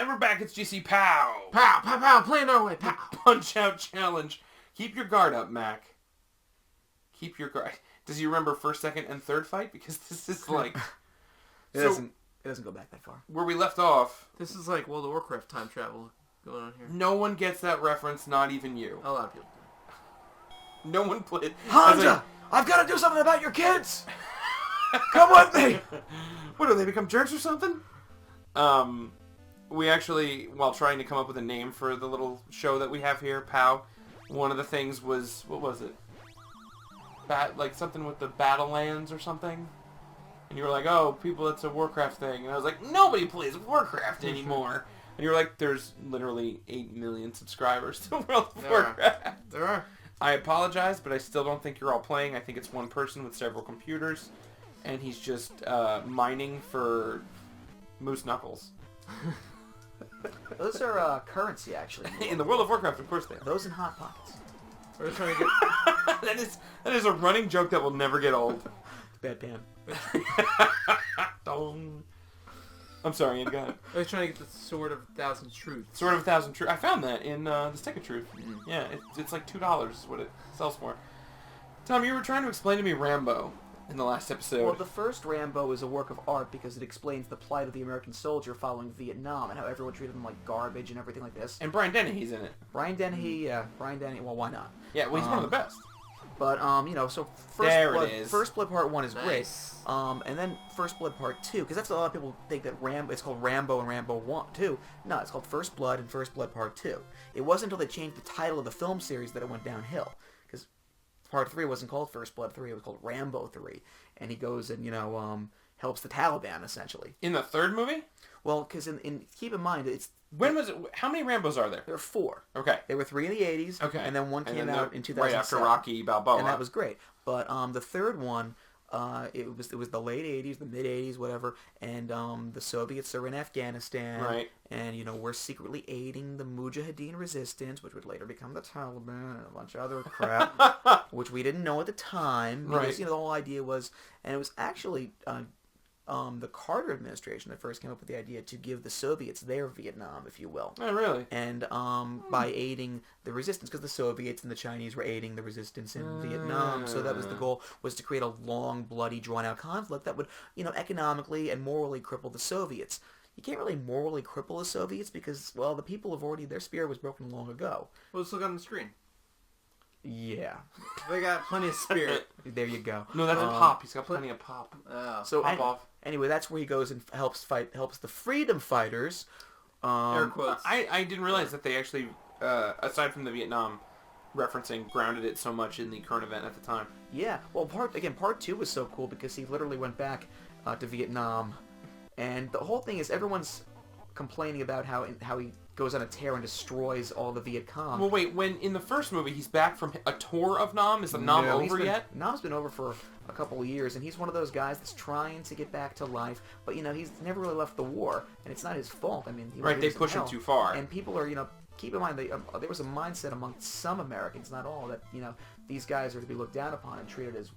And we're back. It's GC POW. Pow, pow, pow, playing our way, pow. Punch-Out Challenge. Keep your guard up, Mac. Keep your guard. Does he remember first, second, and third fight? Because this is like... It doesn't go back that far. Where we left off... This is like World of Warcraft time travel going on here. No one gets that reference, not even you. A lot of people do. No one played... Hanja! I've got to do something about your kids! Come with me! What, do they become jerks or something? We actually, while trying to come up with a name for the little show that we have here, POW, one of the things was, what was it? Like something with the Battlelands or something? And you were like, oh, people, it's a Warcraft thing. And I was like, nobody plays Warcraft anymore. And you were like, there's literally 8 million subscribers to World of Warcraft. There are. I apologize, but I still don't think you're all playing. I think it's one person with several computers. And he's just mining for moose knuckles. Those are currency, actually. In the World of Warcraft, of course they are. Those in Hot Pockets. We're trying to get... that is a running joke that will never get old. Bad pan. Dong. I'm sorry, Ian, go ahead. I was trying to get the Sword of 1,000 Truths. Sword of 1,000 Truth. I found that in the Stick of Truth. Yeah, it's like $2 is what it sells for. Tom, you were trying to explain to me Rambo in the last episode. Well, the first Rambo is a work of art because it explains the plight of the American soldier following Vietnam and how everyone treated him like garbage and everything like this. And Brian Dennehy's in it. Brian Dennehy, well, why not? Yeah, well, he's one of the best. But, so First Blood Part 1 is great. And then First Blood Part 2, because that's a lot of people think that it's called Rambo and Rambo 1, 2. No, it's called First Blood and First Blood Part 2. It wasn't until they changed the title of the film series that it went downhill. Because Part 3 wasn't called First Blood 3, it was called Rambo 3. And he goes and, helps the Taliban, essentially. In the third movie? Well, because keep in mind, it's... When was it? How many Rambos are there? There are 4. Okay. There were 3 in the 80s. Okay. And then one came out in 2007. Right after Rocky Balboa. And that was great. But the third one, it was the late 80s, the mid 80s, whatever. And the Soviets are in Afghanistan. Right. And, we're secretly aiding the Mujahideen resistance, which would later become the Taliban and a bunch of other crap, which we didn't know at the time. Because, Right. the whole idea was, and it was actually... the Carter administration that first came up with the idea to give the Soviets their Vietnam, if you will. Oh, really? And by aiding the resistance, because the Soviets and the Chinese were aiding the resistance in Vietnam. So that was the goal, was to create a long, bloody, drawn-out conflict that would, economically and morally cripple the Soviets. You can't really morally cripple the Soviets because, well, the people have already, their spirit was broken long ago. Well, let's look on the screen. Yeah. They got plenty of spirit. There you go. No, that's a pop. He's got plenty of pop. So Pop off. Anyway, that's where he goes and helps the freedom fighters. Air quotes. I didn't realize that they actually, aside from the Vietnam referencing, grounded it so much in the current event at the time. Yeah. Well, part 2 was so cool because he literally went back to Vietnam, and the whole thing is everyone's complaining about how he goes on a tear and destroys all the Viet Cong. Well, wait, when in the first movie he's back from a tour of Nam, is the Nam over yet? Nam's been over for a couple of years, and he's one of those guys that's trying to get back to life, but, he's never really left the war, and it's not his fault. I mean, Right, they push him too far. And people are, keep in mind, there was a mindset among some Americans, not all, that, these guys are to be looked down upon and treated as,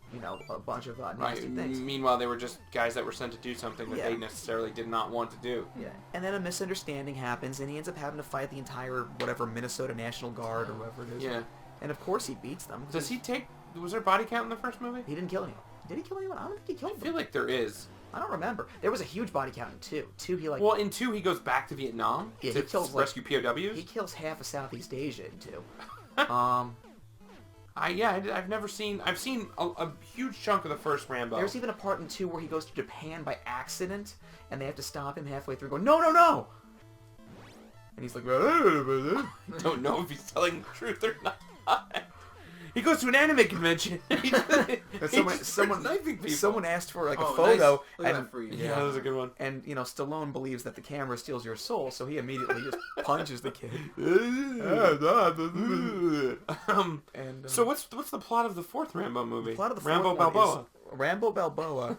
a bunch of nasty things. Meanwhile, they were just guys that were sent to do something that they necessarily did not want to do. Yeah. And then a misunderstanding happens, and he ends up having to fight the entire, Minnesota National Guard or whoever it is. Yeah. And of course he beats them. Was there body count in the first movie? He didn't kill anyone. Did he kill anyone? I don't think he killed them. I feel like there is. I don't remember. There was a huge body count in 2. 2, Well, in 2, he goes back to Vietnam to rescue POWs. He kills half of Southeast Asia in 2. I've never seen... I've seen a huge chunk of the first Rambo. There's even a part in 2 where he goes to Japan by accident, and they have to stop him halfway through going, no, no, no! And he's like, I don't know if he's telling the truth or not. He goes to an anime convention. Someone asked for a photo. Nice. And, for you. Yeah, that was a good one. And Stallone believes that the camera steals your soul, so he immediately just punches the kid. So what's the plot of the fourth Rambo movie? The plot of the Rambo Balboa. Rambo Balboa.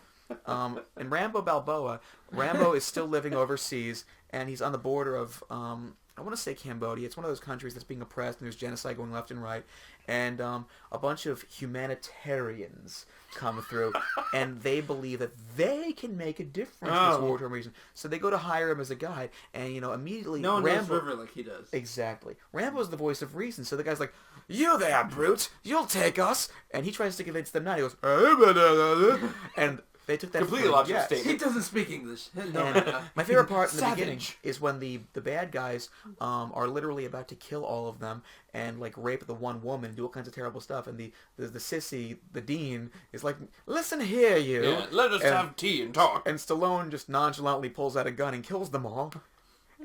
In Rambo Balboa, Rambo is still living overseas, and he's on the border of I want to say Cambodia. It's one of those countries that's being oppressed, and there's genocide going left and right. and a bunch of humanitarians come through, and they believe that they can make a difference in this war-torn region. So they go to hire him as a guide, and immediately no one Rambo knows River like he does. Exactly. Rambo's the voice of reason, so the guy's like, "You there, brute? You'll take us." And he tries to convince them not. He goes, and they took that completely logical statement. He doesn't speak English. No. And my favorite part in the beginning is when the bad guys are literally about to kill all of them and like rape the one woman, do all kinds of terrible stuff, and the sissy, the dean, is like, "Listen here, you. Yeah, let us have tea and talk." And Stallone just nonchalantly pulls out a gun and kills them all.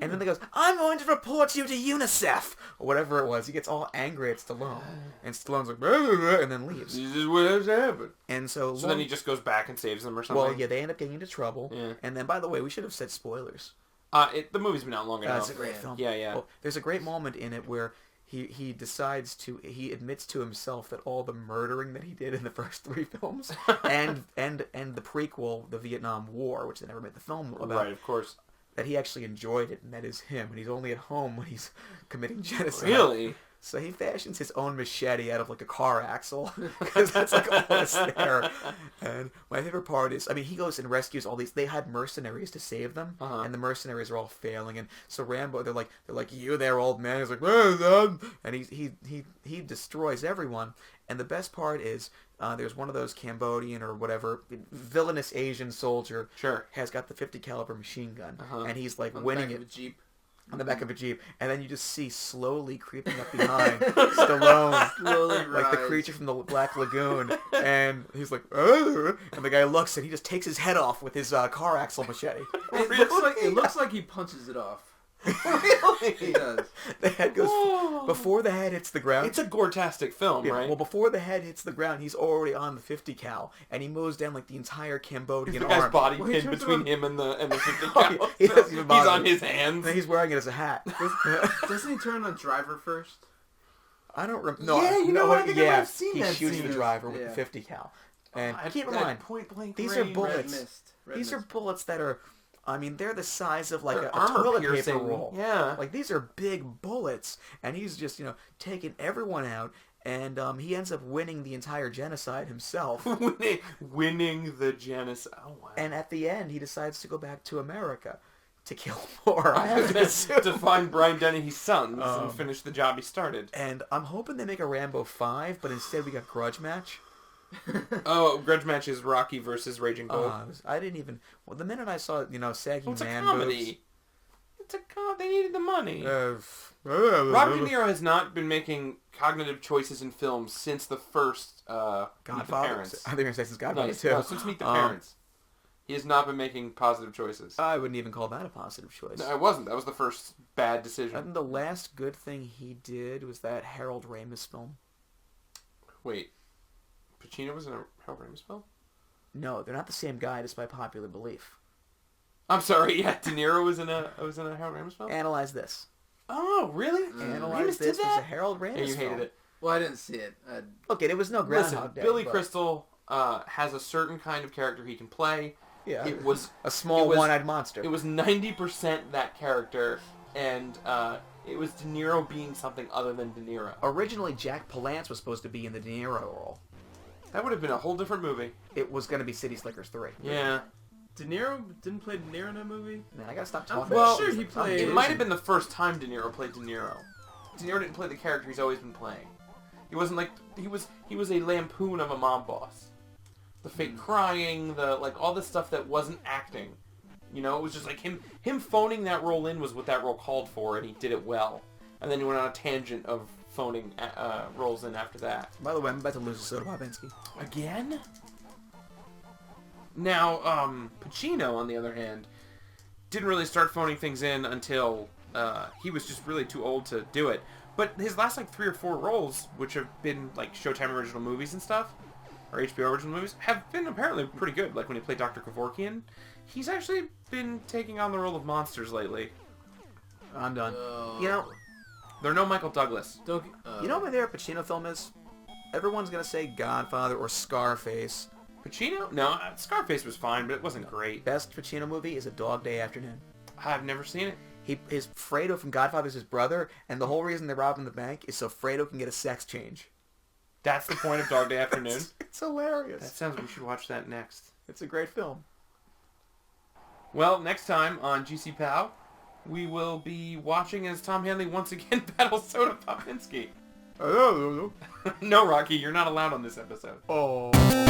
And then he goes, "I'm going to report you to UNICEF," or whatever it was. He gets all angry at Stallone, and Stallone's like, "Blah, blah, blah," and then leaves. This is what has happened. And so then he just goes back and saves them or something. Well, yeah, they end up getting into trouble. Yeah. And then, by the way, we should have said spoilers. The movie's been out long enough. It's a great film. Yeah. Well, there's a great moment in it where he admits to himself that all the murdering that he did in the first 3 films and the prequel, the Vietnam War, which they never made the film about. Right, of course. That he actually enjoyed it, and that is him, and he's only at home when he's committing genocide. Really? So he fashions his own machete out of like a car axle, because that's like all that's there. And my favorite part is, he goes and rescues all these. They had mercenaries to save them, and the mercenaries are all failing. And so Rambo, they're like, "You there, old man?" He's like, "Well, and he destroys everyone. And the best part is, there's one of those Cambodian or whatever villainous Asian soldier. Sure. Has got the .50 caliber machine gun, and he's like winning it. On the back of a Jeep, and then you just see slowly creeping up behind Stallone, slowly like the creature from the Black Lagoon, and he's like, "Arr!" And the guy looks, and he just takes his head off with his car axle machete. It looks like he punches it off. Really? He does. The head goes before the head hits the ground. It's a gore-tastic film, right? Well, before the head hits the ground, he's already on the .50 cal, and he mows down like the entire Cambodian the guy's arm. body pinned between him and the .50 cal. He's on his hands. And he's wearing it as a hat. Doesn't he turn on driver first? I don't remember. No, yeah, what? I think I've seen he that shoots scene. the driver with the .50 cal. And keep in mind, point-blank these range. are bullets. These are bullets that are, they're the size of like a toilet paper roll. Yeah. Like, these are big bullets. And he's just, taking everyone out. And he ends up winning the entire genocide himself. winning the genocide. Oh, wow. And at the end, he decides to go back to America to kill more. to find Brian Dennehy's sons and finish the job he started. And I'm hoping they make a Rambo 5, but instead we got Grudge Match. Grudge Match is Rocky versus Raging Bull. I didn't even... Well, the minute I saw, saggy it's man a comedy. boobs... It's a comedy. They needed the money. Robert De Niro has not been making cognitive choices in films since the first Meet the Parents. I think you're going to say since Godfather too. No, since Meet the Parents. He has not been making positive choices. I wouldn't even call that a positive choice. No, it wasn't. That was the first bad decision. I think the last good thing he did was that Harold Ramis film. Wait. Pacino was in a Harold Ramis film? No, they're not the same guy, despite popular belief. I'm sorry, yeah, De Niro was in a Harold Ramis film? Analyze this. Oh, really? Analyze this. Was a Harold Ramis film. And you hated it. Well, I didn't see it. Okay, it was no Groundhog Day. Billy Crystal has a certain kind of character he can play. Yeah. It was a small one-eyed monster. It was 90% that character, and it was De Niro being something other than De Niro. Originally, Jack Palance was supposed to be in the De Niro role. That would have been a whole different movie. It was going to be City Slickers 3. Yeah. De Niro didn't play De Niro in that movie? Man, I gotta stop talking about it. Sure he played... It might have been the first time De Niro played De Niro. De Niro didn't play the character he's always been playing. He wasn't like... He was a lampoon of a mob boss. The fake crying, all the stuff that wasn't acting. It was just like him phoning that role in was what that role called for, and he did it well. And then he went on a tangent of phoning roles in after that. By the way, I'm about to lose to Soda Popinski. Again? Now, Pacino, on the other hand, didn't really start phoning things in until he was just really too old to do it. But his last 3 or 4 roles, which have been Showtime original movies and stuff, or HBO original movies, have been apparently pretty good. Like when he played Dr. Kevorkian, he's actually been taking on the role of monsters lately. I'm done. They're no Michael Douglas. You know what my favorite Pacino film is? Everyone's gonna say Godfather or Scarface. Pacino? No, Scarface was fine, but it wasn't great. Best Pacino movie is A Dog Day Afternoon. I've never seen it. Fredo from Godfather's his brother, and the whole reason they're robbing the bank is so Fredo can get a sex change. That's the point of Dog Day Afternoon? It's hilarious. That sounds we should watch that next. It's a great film. Well, next time on GC POW, we will be watching as Tom Hanley once again battles Soda Popinski. No, Rocky, you're not allowed on this episode. Oh.